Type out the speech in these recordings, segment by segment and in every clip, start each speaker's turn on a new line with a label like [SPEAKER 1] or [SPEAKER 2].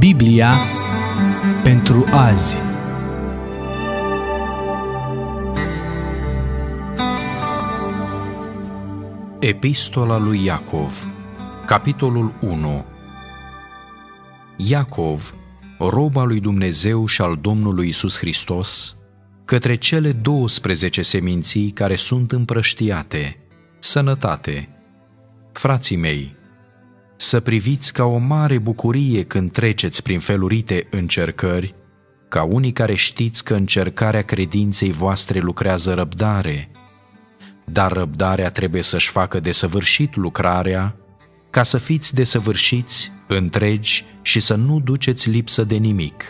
[SPEAKER 1] Biblia pentru azi.
[SPEAKER 2] Epistola lui Iacov, capitolul 1. Iacov, rob al lui Dumnezeu și al Domnului Iisus Hristos, către cele 12 seminții care sunt împrăștiate, sănătate. Frații mei, să priviți ca o mare bucurie când treceți prin felurite încercări, ca unii care știți că încercarea credinței voastre lucrează răbdare, dar răbdarea trebuie să-și facă desăvârșit lucrarea, ca să fiți desăvârșiți, întregi și să nu duceți lipsă de nimic.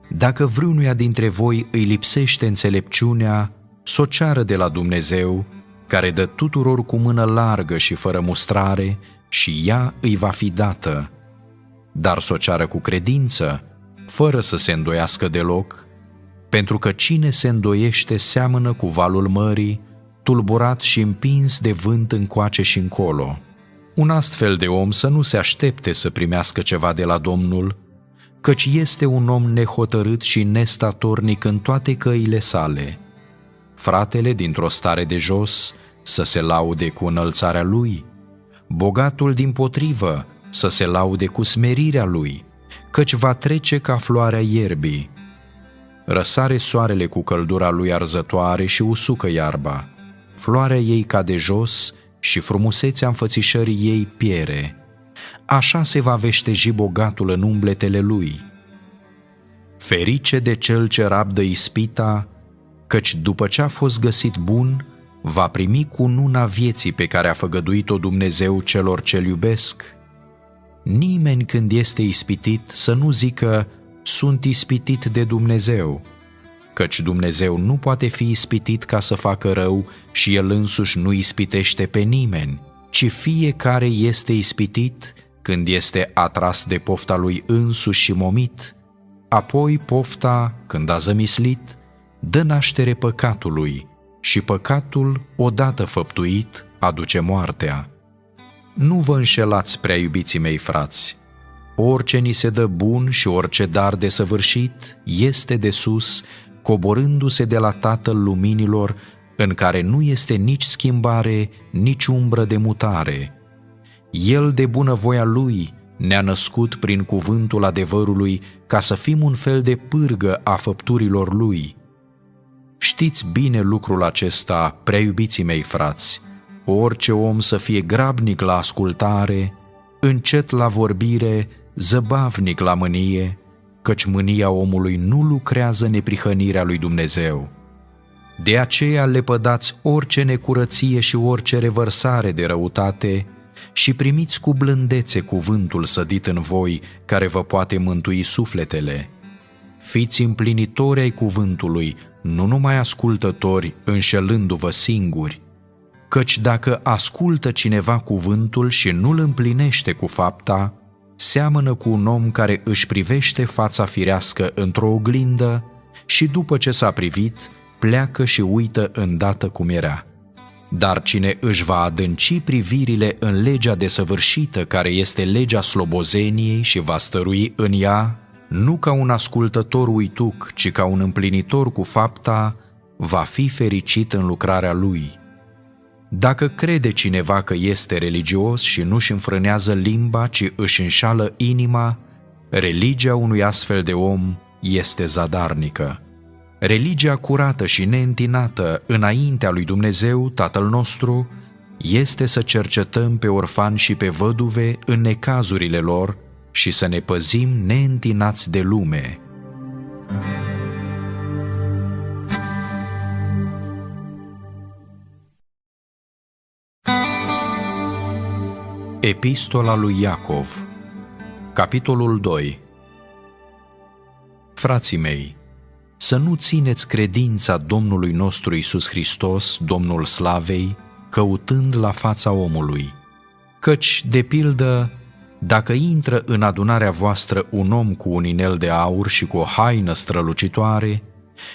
[SPEAKER 2] Dacă vreunuia dintre voi îi lipsește înțelepciunea, s-o ceară de la Dumnezeu, care dă tuturor cu mână largă și fără mustrare, și ea îi va fi dată. Dar s-o ceară cu credință, fără să se îndoiască deloc, pentru că cine se îndoiește seamănă cu valul mării, tulburat și împins de vânt încoace și încolo. Un astfel de om să nu se aștepte să primească ceva de la Domnul, căci este un om nehotărât și nestatornic în toate căile sale. Fratele dintr-o stare de jos să se laude cu înălțarea lui, bogatul dimpotrivă să se laude cu smerirea lui, căci va trece ca floarea ierbii. Răsare soarele cu căldura lui arzătoare și usucă iarba, floarea ei cade jos și frumusețea înfățișării ei piere. Așa se va veșteji bogatul în umbletele lui. Ferice de cel ce rabdă ispita, căci după ce a fost găsit bun, va primi cununa vieții pe care a făgăduit-o Dumnezeu celor ce-L iubesc. Nimeni când este ispitit să nu zică, sunt ispitit de Dumnezeu, căci Dumnezeu nu poate fi ispitit ca să facă rău și El însuși nu ispitește pe nimeni, ci fiecare este ispitit când este atras de pofta lui însuși și momit. Apoi pofta, când a zămislit, dă naștere păcatului și păcatul, odată făptuit, aduce moartea. Nu vă înșelați, prea iubiții mei frați, orice ni se dă bun și orice dar desăvârșit este de sus, coborându-se de la Tatăl luminilor, în care nu este nici schimbare, nici umbră de mutare. El de bunăvoia Lui ne-a născut prin cuvântul adevărului ca să fim un fel de pârgă a făpturilor Lui. Știți bine lucrul acesta, prea iubiții mei frați, orice om să fie grabnic la ascultare, încet la vorbire, zăbavnic la mânie, căci mânia omului nu lucrează neprihănirea lui Dumnezeu. De aceea lepădați orice necurăție și orice revărsare de răutate și primiți cu blândețe cuvântul sădit în voi, care vă poate mântui sufletele. Fiți împlinitori ai cuvântului, nu numai ascultători, înșelându-vă singuri, căci dacă ascultă cineva cuvântul și nu-l împlinește cu fapta, seamănă cu un om care își privește fața firească într-o oglindă și după ce s-a privit, pleacă și uită îndată cum era. Dar cine își va adânci privirile în legea desăvârșită, care este legea slobozeniei, și va stărui în ea, nu ca un ascultător uituc, ci ca un împlinitor cu fapta, va fi fericit în lucrarea lui. Dacă crede cineva că este religios și nu-și înfrânează limba, ci își înșală inima, religia unui astfel de om este zadarnică. Religia curată și neîntinată înaintea lui Dumnezeu, Tatăl nostru, este să cercetăm pe orfani și pe văduve în necazurile lor și să ne păzim neîntinați de lume. Epistola lui Iacov, capitolul 2. Frații mei, să nu țineți credința Domnului nostru Iisus Hristos, Domnul Slavei, căutând la fața omului. Căci, de pildă, dacă intră în adunarea voastră un om cu un inel de aur și cu o haină strălucitoare,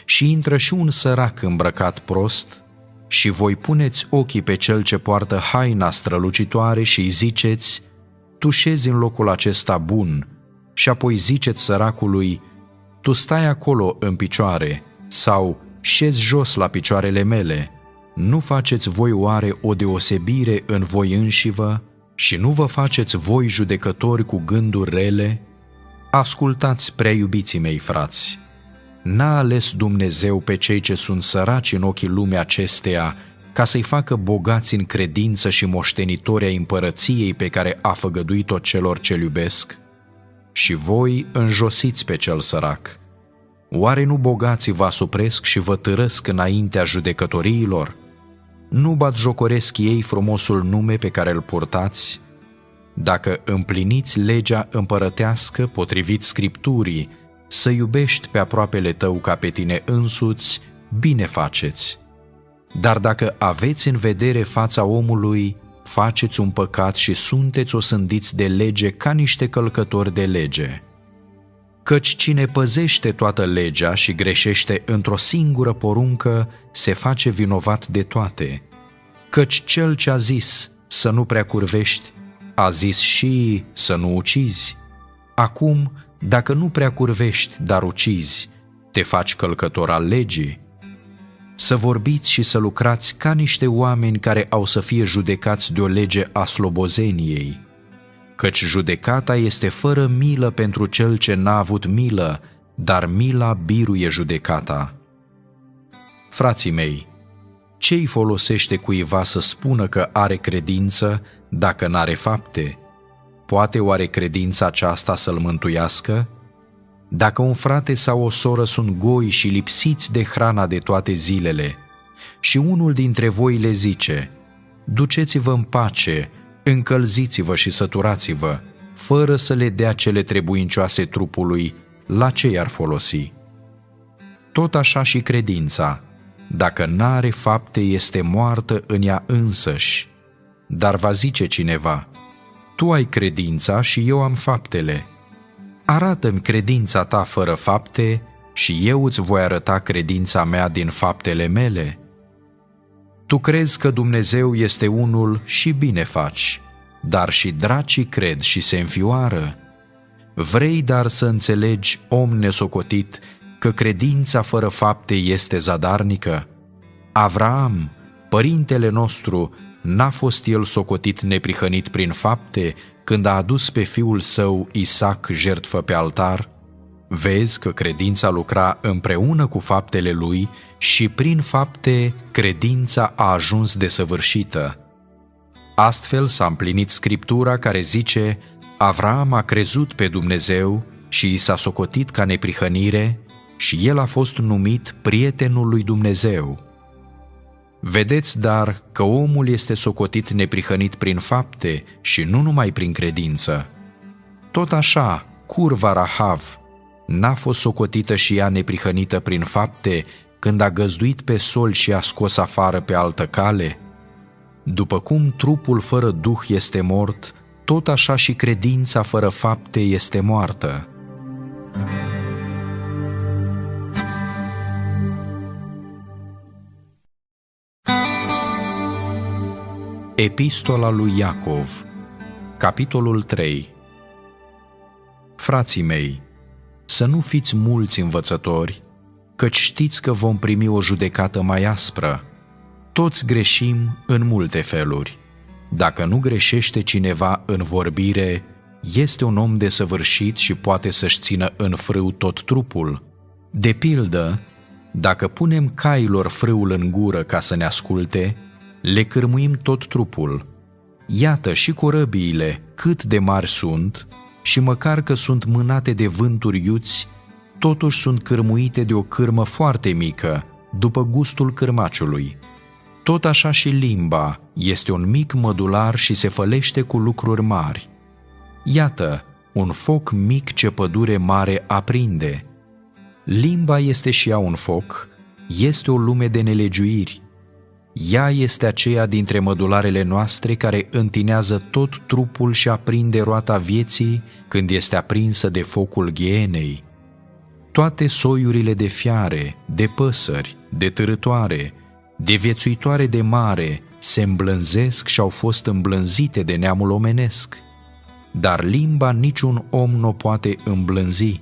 [SPEAKER 2] și intră și un sărac îmbrăcat prost, și voi puneți ochii pe cel ce poartă haina strălucitoare și îi ziceți, tu șezi în locul acesta bun, și apoi ziceți săracului: tu stai acolo în picioare, sau șezi jos la picioarele mele, nu faceți voi oare o deosebire în voi înșivă și nu vă faceți voi judecători cu gânduri rele? Ascultați, prea iubiții mei frați, n-a ales Dumnezeu pe cei ce sunt săraci în ochii lumii acesteia ca să-i facă bogați în credință și moștenitori ai împărăției pe care a făgăduit-o celor ce-L iubesc? Și voi înjosiți pe cel sărac. Oare nu bogații vă asupresc și vă târăsc înaintea judecătoriilor? Nu batjocoresc ei frumosul nume pe care îl purtați? Dacă împliniți legea împărătească potrivit Scripturii, să iubești pe aproapele tău ca pe tine însuți, bine faceți. Dar dacă aveți în vedere fața omului, faceți un păcat și sunteți osândiți de lege ca niște călcători de lege. Căci cine păzește toată legea și greșește într-o singură poruncă, se face vinovat de toate. Căci cel ce a zis să nu prea curvești, a zis și să nu ucizi. Acum, dacă nu prea curvești, dar ucizi, te faci călcător al legii. Să vorbiți și să lucrați ca niște oameni care au să fie judecați de o lege a slobozeniei. Căci judecata este fără milă pentru cel ce n-a avut milă, dar mila biruie judecata. Frații mei, ce-i folosește cuiva să spună că are credință dacă n-are fapte? Poate oare credința aceasta să-l mântuiască? Dacă un frate sau o soră sunt goi și lipsiți de hrana de toate zilele, și unul dintre voi le zice: duceți-vă în pace, încălziți-vă și săturați-vă, fără să le dea cele trebuincioase trupului, la ce i-ar folosi? Tot așa și credința, dacă n-are fapte, este moartă în ea însăși. Dar va zice cineva: tu ai credința și eu am faptele. Arată-mi credința ta fără fapte și eu îți voi arăta credința mea din faptele mele. Tu crezi că Dumnezeu este unul și bine faci, dar și dracii cred și se înfioară. Vrei dar să înțelegi, om nesocotit, că credința fără fapte este zadarnică? Avraam, părintele nostru, n-a fost el socotit neprihănit prin fapte când a adus pe fiul său Isaac jertfă pe altar? Vezi că credința lucra împreună cu faptele lui și prin fapte credința a ajuns desăvârșită. Astfel s-a împlinit Scriptura care zice: Avraam a crezut pe Dumnezeu și i s-a socotit ca neprihănire și el a fost numit prietenul lui Dumnezeu. Vedeți, dar, că omul este socotit neprihănit prin fapte și nu numai prin credință. Tot așa, curva Rahav n-a fost socotită și ea neprihănită prin fapte când a găzduit pe sol și a scos afară pe altă cale? După cum trupul fără duh este mort, tot așa și credința fără fapte este moartă. Epistola lui Iacov, capitolul 3. Frații mei, să nu fiți mulți învățători, căci știți că vom primi o judecată mai aspră. Toți greșim în multe feluri. Dacă nu greșește cineva în vorbire, este un om desăvârșit și poate să-și țină în frâu tot trupul. De pildă, dacă punem cailor frâul în gură ca să ne asculte, le cârmuim tot trupul. Iată și corăbiile, cât de mari sunt, și măcar că sunt mânate de vânturi iuți, totuși sunt cârmuite de o cârmă foarte mică, după gustul cârmaciului. Tot așa și limba este un mic mădular și se fălește cu lucruri mari. Iată, un foc mic ce pădure mare aprinde. Limba este și ea un foc, este o lume de nelegiuiri. Ea este aceea dintre mădularele noastre care întinează tot trupul și aprinde roata vieții când este aprinsă de focul ghienei. Toate soiurile de fiare, de păsări, de târătoare, de viețuitoare de mare se îmblânzesc și au fost îmblânzite de neamul omenesc. dar limba niciun om nu poate îmblânzi.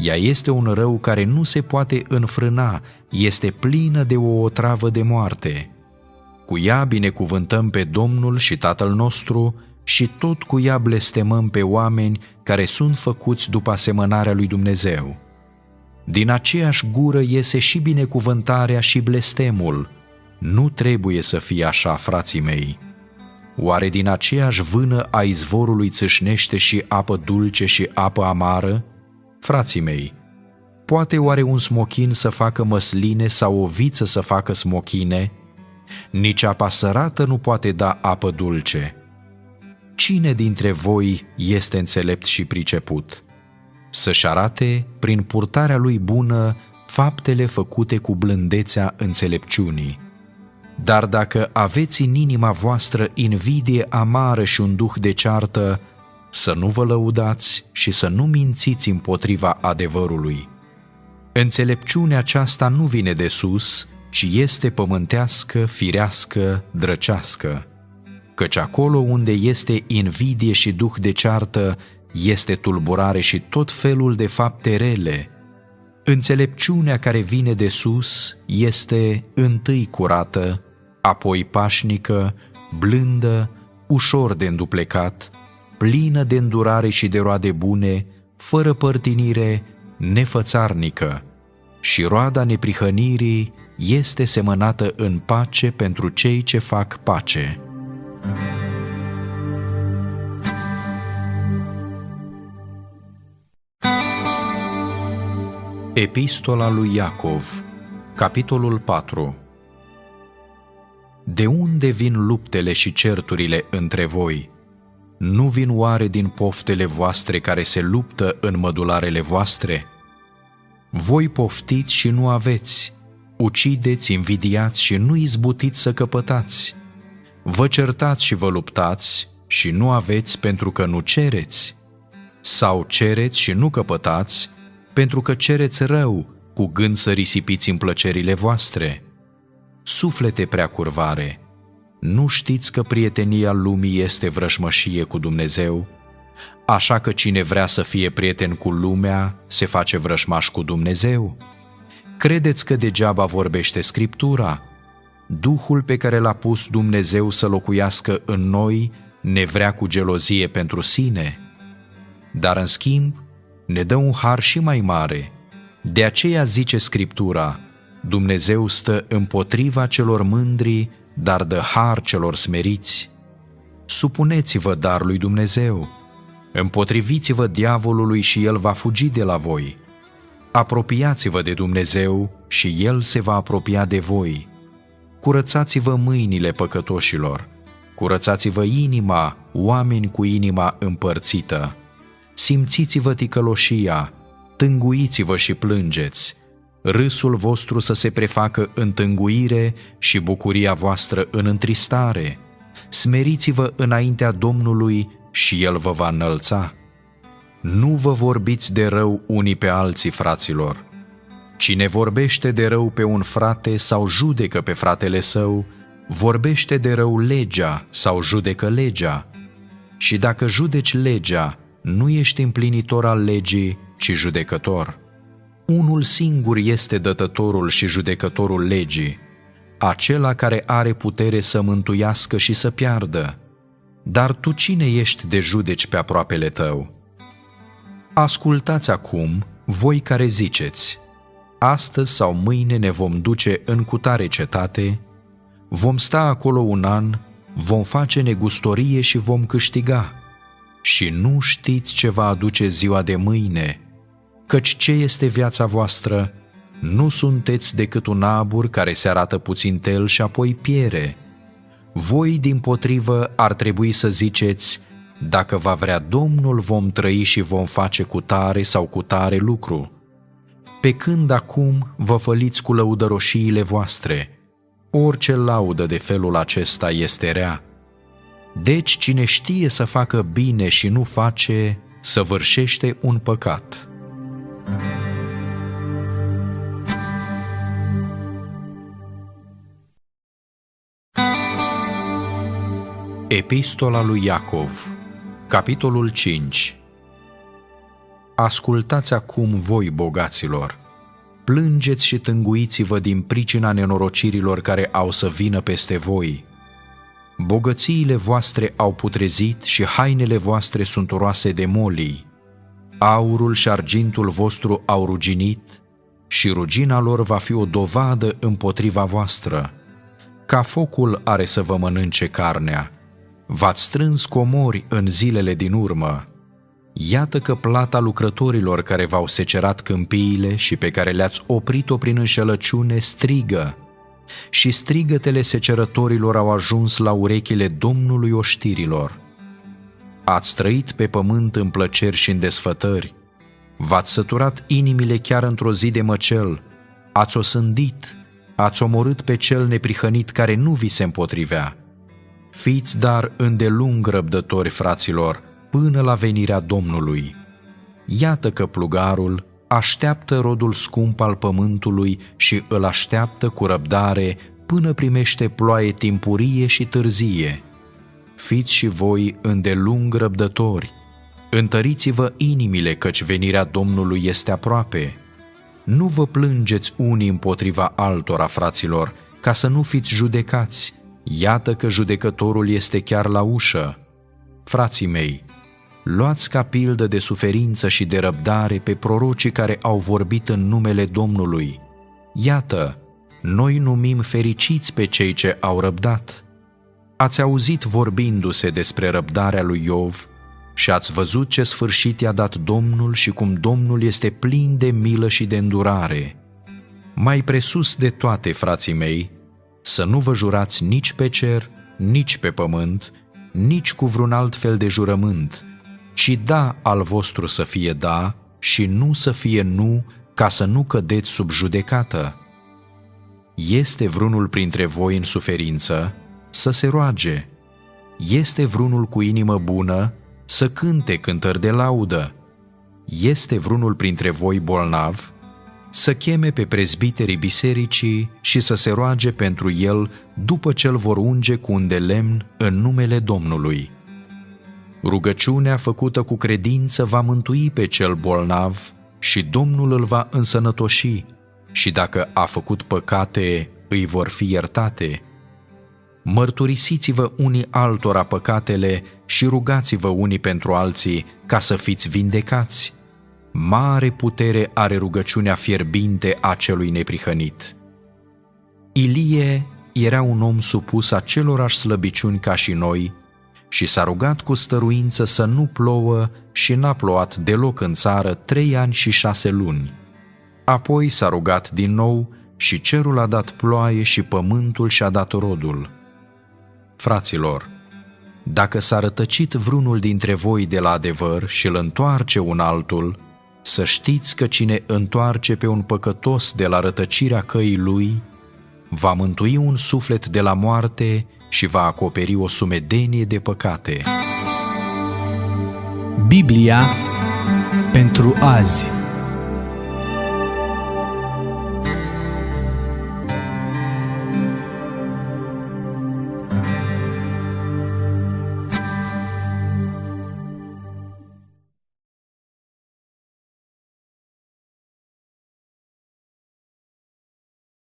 [SPEAKER 2] Ea este un rău care nu se poate înfrâna, este plină de o otravă de moarte. Cu ea binecuvântăm pe Domnul și Tatăl nostru și tot cu ea blestemăm pe oameni care sunt făcuți după asemănarea lui Dumnezeu. Din aceeași gură iese și binecuvântarea și blestemul. Nu trebuie să fie așa, frații mei. Oare din aceeași vână a izvorului țâșnește și apă dulce și apă amară? Frații mei, poate oare un smochin să facă măsline sau o viță să facă smochine? Nici apa sărată nu poate da apă dulce. Cine dintre voi este înțelept și priceput? Să-și arate, prin purtarea lui bună, faptele făcute cu blândețea înțelepciunii. Dar dacă aveți în inima voastră invidie amară și un duh de ceartă, să nu vă lăudați și să nu mințiți împotriva adevărului. Înțelepciunea aceasta nu vine de sus, ci este pământească, firească, drăcească. Căci acolo unde este invidie și duh de ceartă, este tulburare și tot felul de fapte rele. Înțelepciunea care vine de sus este întâi curată, apoi pașnică, blândă, ușor de înduplecat, plină de îndurare și de roade bune, fără părtinire, nefățarnică, și roada neprihănirii este semănată în pace pentru cei ce fac pace. Epistola lui Iacov, capitolul 4. De unde vin luptele și certurile între voi? Nu vin oare din poftele voastre care se luptă în mădularele voastre? Voi poftiți și nu aveți, ucideți, invidiați și nu izbutiți să căpătați. Vă certați și vă luptați și nu aveți pentru că nu cereți. Sau cereți și nu căpătați pentru că cereți rău, cu gând să risipiți în plăcerile voastre. Suflete prea curvare, nu știți că prietenia lumii este vrășmășie cu Dumnezeu? Așa că cine vrea să fie prieten cu lumea, se face vrășmaș cu Dumnezeu? Credeți că degeaba vorbește Scriptura? Duhul pe care l-a pus Dumnezeu să locuiască în noi ne vrea cu gelozie pentru sine. Dar în schimb, ne dă un har și mai mare. De aceea zice Scriptura, Dumnezeu stă împotriva celor mândri, dar dă har celor smeriți. Supuneți-vă dar lui Dumnezeu, împotriviți-vă diavolului și el va fugi de la voi. Apropiați-vă de Dumnezeu și el se va apropia de voi. Curățați-vă mâinile păcătoșilor, curățați-vă inima, oameni cu inima împărțită. Simțiți-vă ticăloșia, tânguiți-vă și plângeți, râsul vostru să se prefacă în tânguire și bucuria voastră în întristare. Smeriți-vă înaintea Domnului și El vă va înălța. Nu vă vorbiți de rău unii pe alții, fraților. Cine vorbește de rău pe un frate sau judecă pe fratele său, vorbește de rău legea sau judecă legea. Și dacă judeci legea, nu ești împlinitor al legii, ci judecător. Unul singur este dătătorul și judecătorul legii, acela care are putere să mântuiască și să piardă. Dar tu cine ești de judeci pe aproapele tău? Ascultați acum, voi care ziceți, astăzi sau mâine ne vom duce în cutare cetate, vom sta acolo un an, vom face negustorie și vom câștiga. Și nu știți ce va aduce ziua de mâine, căci ce este viața voastră? Nu sunteți decât un abur care se arată puțin tel și apoi piere. Voi, dimpotrivă, ar trebui să ziceți, dacă va vrea Domnul, vom trăi și vom face cu tare sau cu tare lucru. Pe când acum vă făliți cu lăudăroșiile voastre, orice laudă de felul acesta este rea. Deci cine știe să facă bine și nu face, săvârșește un păcat. Epistola lui Iacov, Capitolul 5. Ascultați acum voi, bogaților, plângeți și tânguiți-vă din pricina nenorocirilor care au să vină peste voi. Bogățiile voastre au putrezit și hainele voastre sunt roase de molii. Aurul și argintul vostru au ruginit și rugina lor va fi o dovadă împotriva voastră. Ca focul are să vă mănânce carnea. V-ați strâns comori în zilele din urmă. Iată că plata lucrătorilor care v-au secerat câmpiile și pe care le-ați oprit-o prin înșelăciune strigă, și strigătele secerătorilor au ajuns la urechile Domnului oștirilor. Ați trăit pe pământ în plăceri și în desfătări, v-ați săturat inimile chiar într-o zi de măcel, ați osândit, ați omorât pe cel neprihănit care nu vi se împotrivea. Fiți dar îndelung răbdători, fraților, până la venirea Domnului. Iată că plugarul așteaptă rodul scump al pământului și îl așteaptă cu răbdare până primește ploaie timpurie și târzie. Fiți și voi îndelung răbdători, întăriți-vă inimile, căci venirea Domnului este aproape. Nu vă plângeți unii împotriva altora, fraților, ca să nu fiți judecați. Iată că judecătorul este chiar la ușă. Frații mei, luați ca pildă de suferință și de răbdare pe prorocii care au vorbit în numele Domnului. Iată, noi numim fericiți pe cei ce au răbdat. Ați auzit vorbindu-se despre răbdarea lui Iov și ați văzut ce sfârșit i-a dat Domnul și cum Domnul este plin de milă și de îndurare. Mai presus de toate, frații mei, să nu vă jurați nici pe cer, nici pe pământ, nici cu vreun alt fel de jurământ, ci da al vostru să fie da și nu să fie nu, ca să nu cădeți sub judecată. Este vreunul printre voi în suferință? Să se roage. Este vreunul cu inimă bună? Să cânte cântări de laudă. Este vreunul printre voi bolnav? Să cheme pe prezbiterii bisericii și să se roage pentru el după ce îl vor unge cu un de lemn în numele Domnului. Rugăciunea făcută cu credință va mântui pe cel bolnav și Domnul îl va însănătoși, și dacă a făcut păcate, îi vor fi iertate. Mărturisiți-vă unii altora păcatele și rugați-vă unii pentru alții ca să fiți vindecați. Mare putere are rugăciunea fierbinte a celui neprihănit. Ilie era un om supus acelorași slăbiciuni ca și noi și s-a rugat cu stăruință să nu plouă și n-a plouat deloc în țară 3 ani și 6 luni. Apoi s-a rugat din nou și cerul a dat ploaie și pământul și-a dat rodul. Fraților, dacă s-a rătăcit vreunul dintre voi de la adevăr și îl întoarce un altul, să știți că cine întoarce pe un păcătos de la rătăcirea căii lui, va mântui un suflet de la moarte și va acoperi o sumedenie de păcate.
[SPEAKER 1] Biblia pentru azi.